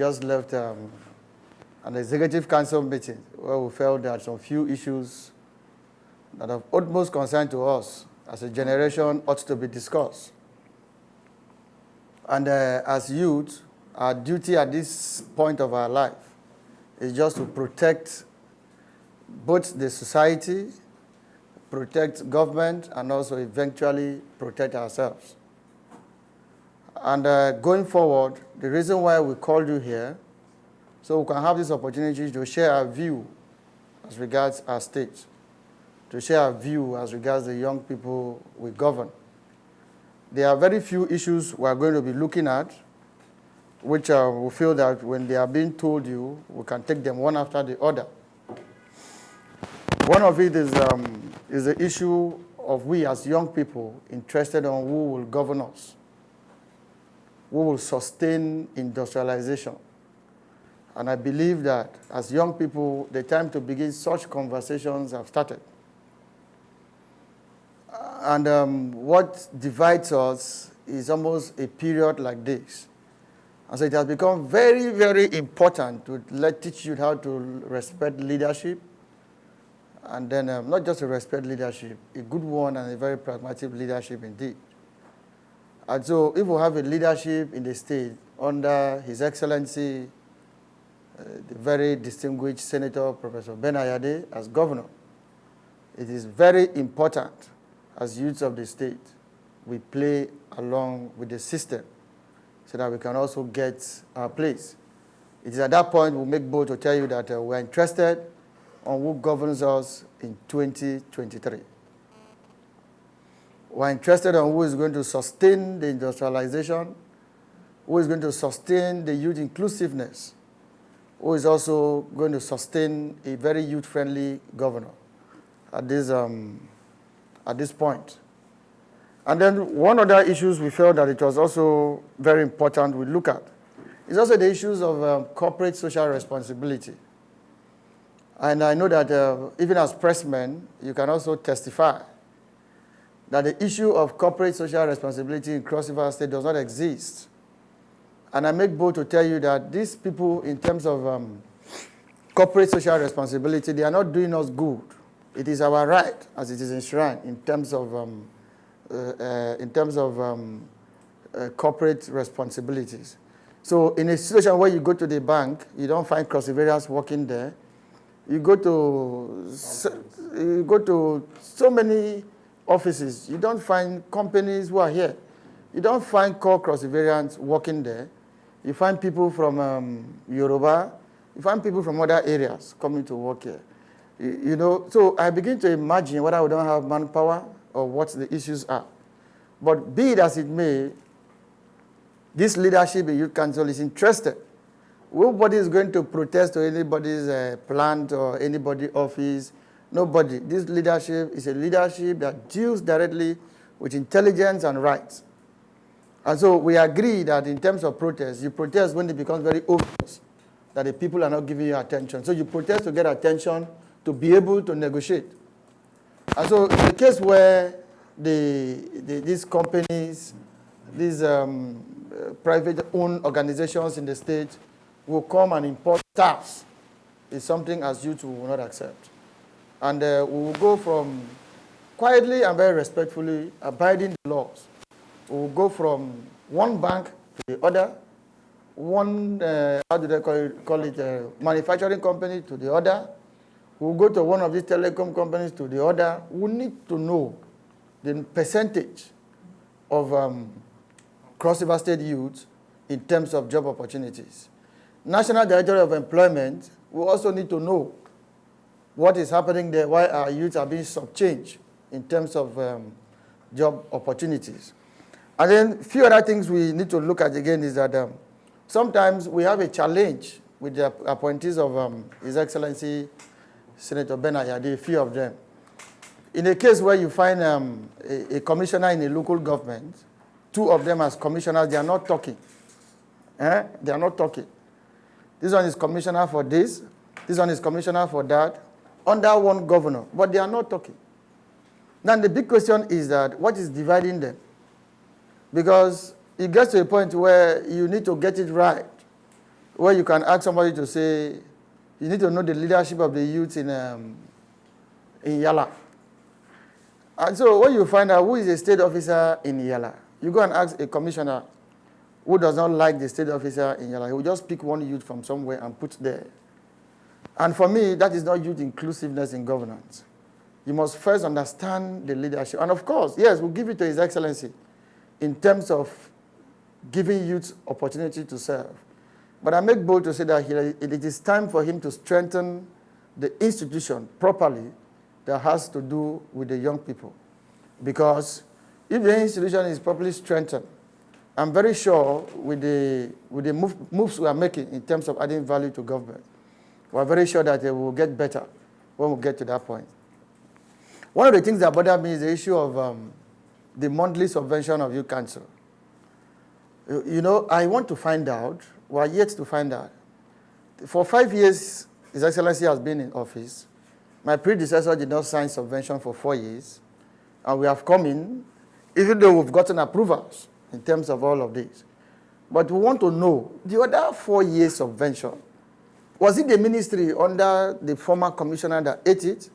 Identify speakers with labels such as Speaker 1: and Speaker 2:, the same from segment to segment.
Speaker 1: just left an executive council meeting where we felt that some few issues that of utmost concern to us as a generation ought to be discussed. And as youth, our duty at this point of our life is just to protect both the society, protect government, and also eventually protect ourselves. And going forward, the reason why we called you here, so we can have this opportunity to share our view as regards our state, to share our view as regards the young people we govern. There are very few issues we are going to be looking at, which we feel that when they are being told you, we can take them one after the other. One of it is the issue of we as young people interested on who will govern us, who will sustain industrialization. And I believe that as young people, the time to begin such conversations have started. And what divides us is almost a period like this. And so it has become very, very important to teach you how to respect leadership, and then not just to respect leadership, a good one and a very pragmatic leadership indeed. And so if we have a leadership in the state under His Excellency, the very distinguished Senator Professor Ben Ayade as governor, it is very important as youths of the state we play along with the system so that we can also get our place. It is at that point we make bold to tell you that we're interested on who governs us in 2023. We're interested on who is going to sustain the industrialization, who is going to sustain the youth inclusiveness, who is also going to sustain a very youth-friendly governor at this point. And then one other issues we felt that it was also very important we look at is also the issues of corporate social responsibility. And I know that even as pressmen, you can also testify that the issue of corporate social responsibility in Cross River State does not exist. And I make bold to tell you that these people, in terms of corporate social responsibility, they are not doing us good. It is our right, as it is enshrined, in terms of corporate responsibilities. So in a situation where you go to the bank, you don't find Cross Riverians working there. You go to so many offices. You don't find companies who are here. You don't find core Cross Riverians working there. You find people from Yoruba. You find people from other areas coming to work here. You know, so I begin to imagine whether we don't have manpower or what the issues are. But be it as it may, this leadership in Youth Council is interested. Nobody is going to protest to anybody's plant or anybody's office. Nobody. This leadership is a leadership that deals directly with intelligence and rights. And so we agree that in terms of protest, you protest when it becomes very obvious that the people are not giving you attention. So you protest to get attention to be able to negotiate. And so in the case where these companies, these private-owned organizations in the state will come and import staffs, is something as youth will not accept. And we will go from quietly and very respectfully abiding the laws. We will go from one bank to the other, one, how do they call it, manufacturing company to the other. We will go to one of these telecom companies to the other. We need to know the percentage of Cross River State youth in terms of job opportunities. National Directorate of Employment, we also need to know what is happening there, why our youth are being subchanged in terms of job opportunities. And then a few other things we need to look at again is that sometimes we have a challenge with the appointees of His Excellency Senator Ben Ayade, a few of them. In a case where you find a commissioner in a local government, two of them as commissioners, they are not talking. They are not talking. This one is commissioner for this one is commissioner for that, under one governor, but they are not talking. Now the big question is that what is dividing them? Because it gets to a point where you need to get it right. where you can ask somebody to say, you need to know the leadership of the youth in Yala. And so when you find out who is a state officer in Yala, you go and ask a commissioner who does not like the state officer in Yala. He will just pick one youth from somewhere and put there. And for me, that is not youth inclusiveness in governance. You must first understand the leadership. And of course, yes, we'll give it to His Excellency in terms of giving youth opportunity to serve. But I make bold to say that it is time for him to strengthen the institution properly that has to do with the young people. Because if the institution is properly strengthened, I'm very sure with the moves we are making in terms of adding value to government, we're very sure that it will get better when we get to that point. One of the things that bother me is the issue of the monthly subvention of youth council. You know, I want to find out, we are yet to find out. For 5 years, His Excellency has been in office. My predecessor did not sign subvention for 4 years. And we have come in, even though we've gotten approvals in terms of all of this. But we want to know, the other 4 years subvention, was it the ministry under the former commissioner that ate it?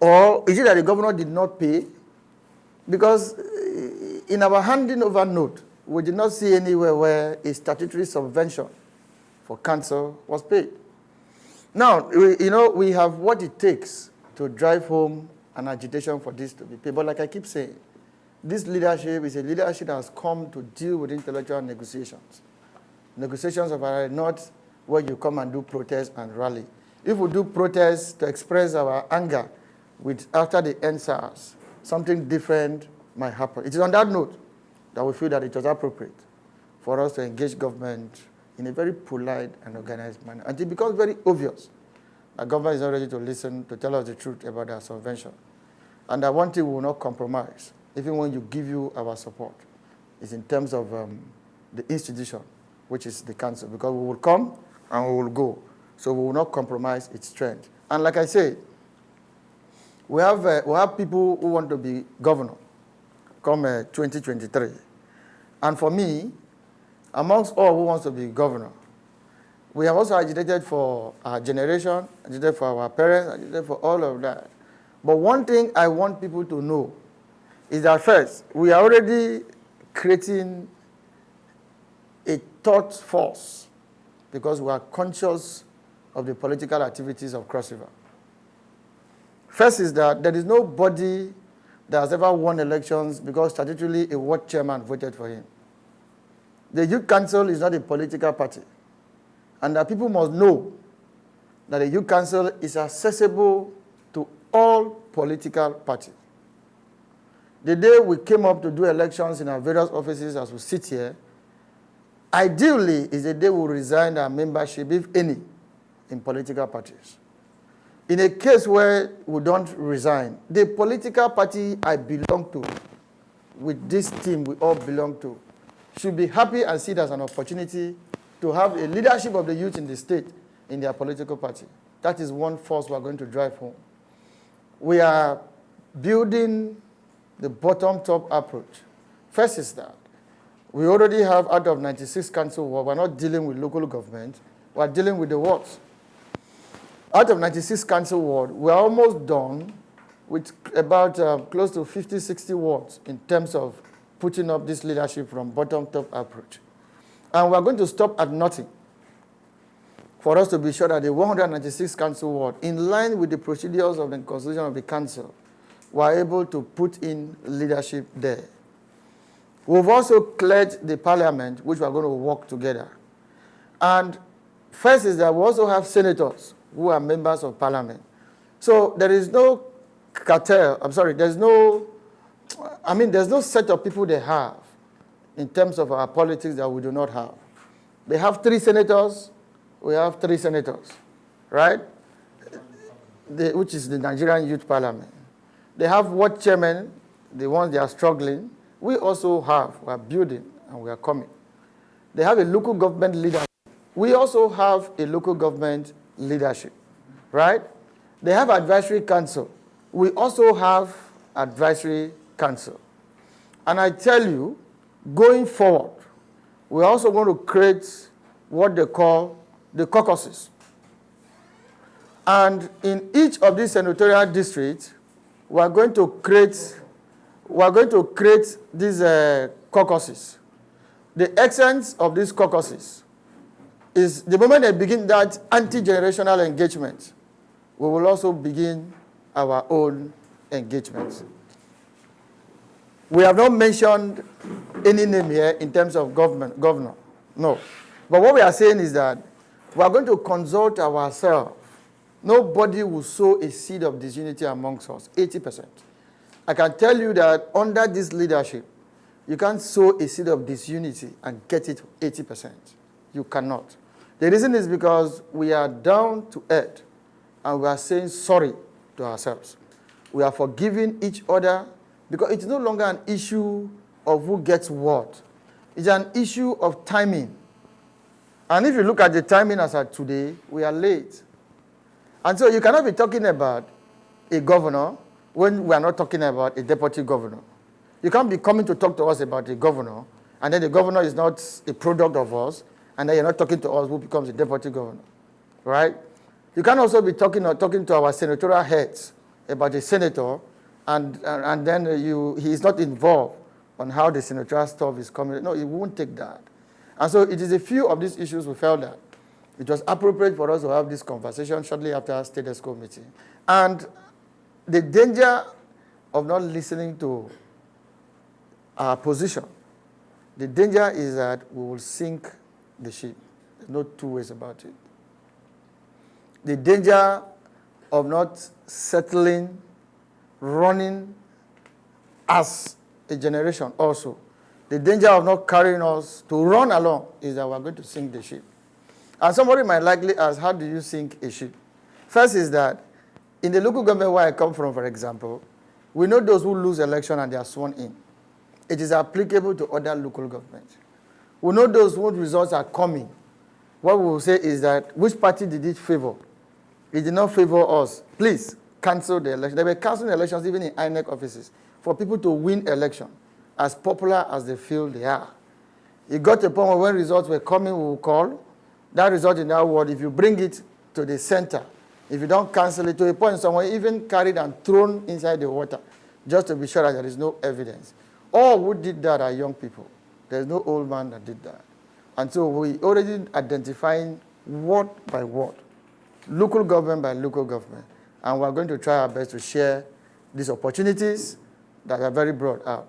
Speaker 1: Or is it that the governor did not pay? Because in our handing over note, we did not see anywhere where a statutory subvention for council was paid. Now, we have what it takes to drive home an agitation for this to be paid. But like I keep saying, this leadership is a leadership that has come to deal with intellectual negotiations. Negotiations are not where you come and do protest and rally. If we do protests to express our anger after the NSAS, something different might happen. It is on that note that we feel that it was appropriate for us to engage government in a very polite and organized manner. And it becomes very obvious that government is not ready to listen, to tell us the truth about our subvention. And that one thing we will not compromise, even when you give you our support, is in terms of the institution, which is the council, because we will come and we will go. So we will not compromise its strength. And like I said, we have people who want to be governor come 2023. And for me, amongst all who wants to be governor, we have also agitated for our generation, agitated for our parents, agitated for all of that. But one thing I want people to know is that first, we are already creating a thought force because we are conscious of the political activities of Cross River. First is that there is nobody that has ever won elections because statutorily a ward chairman voted for him. The Youth Council is not a political party. And that people must know that the Youth Council is accessible to all political parties. The day we came up to do elections in our various offices as we sit here, ideally is the day we resign our membership, if any, in political parties. In a case where we don't resign, the political party I belong to, with this team we all belong to, should be happy and see it as an opportunity to have a leadership of the youth in the state in their political party. That is one force we are going to drive home. We are building the bottom-top approach. First is that we already have out of 96 council wards, we're not dealing with local government, we're dealing with the wards. Out of 96 council wards, we're almost done with about close to 50, 60 wards in terms of putting up this leadership from bottom-top approach. And we're going to stop at nothing for us to be sure that the 196 council ward, in line with the procedures of the constitution of the council, were able to put in leadership there. We've also cleared the parliament, which we're going to work together. And first is that we also have senators who are members of parliament. So there is no cartel, there's no set of people they have in terms of our politics that we do not have. They have 3 senators, we have 3 senators, right? Which is the Nigerian Youth Parliament. They have ward chairmen, the ones they are struggling. We also have, we are building and we are coming. They have a local government leader. We also have a local government leadership, right? They have advisory council. We also have advisory council. And I tell you, going forward, we're also going to create what they call the caucuses. And in each of these senatorial districts, we are going to create these caucuses. The essence of these caucuses is the moment they begin that anti-generational engagement, we will also begin our own engagement. We have not mentioned any name here in terms of governor. No. But what we are saying is that we are going to consult ourselves. Nobody will sow a seed of disunity amongst us, 80%. I can tell you that under this leadership, you can't sow a seed of disunity and get it 80%. You cannot. The reason is because we are down to earth and we are saying sorry to ourselves. We are forgiving each other because it's no longer an issue of who gets what. It's an issue of timing. And if you look at the timing as of today, we are late. And so you cannot be talking about a governor when we are not talking about a deputy governor. You can't be coming to talk to us about a governor, and then the governor is not a product of us, and then you're not talking to us who becomes a deputy governor, right? You can also be talking to our senatorial heads about a senator, and then he is not involved on how the senatorial stuff is coming. No, it won't take that. And so it is a few of these issues we felt that it was appropriate for us to have this conversation shortly after our state Exco meeting. And the danger of not listening to our position, the danger is that we will sink the ship. There's no two ways about it. The danger of not settling, running as a generation also. The danger of not carrying us to run along is that we're going to sink the ship. And somebody might likely ask, how do you sink a ship? First is that in the local government where I come from, for example, we know those who lose election and they are sworn in. It is applicable to other local governments. We know those whose results are coming. What we will say is that, which party did it favor? It did not favor us. Please, cancel the election. They were canceling elections even in INEC offices for people to win election, as popular as they feel they are. It got to a point where when results were coming, we will call. That result in that word, if you bring it to the center, if you don't cancel it, to a point someone even carried and thrown inside the water, just to be sure that there is no evidence. All who did that are young people. There's no old man that did that. And so we already identifying word by word, local government by local government. And we're going to try our best to share these opportunities that are very broad out.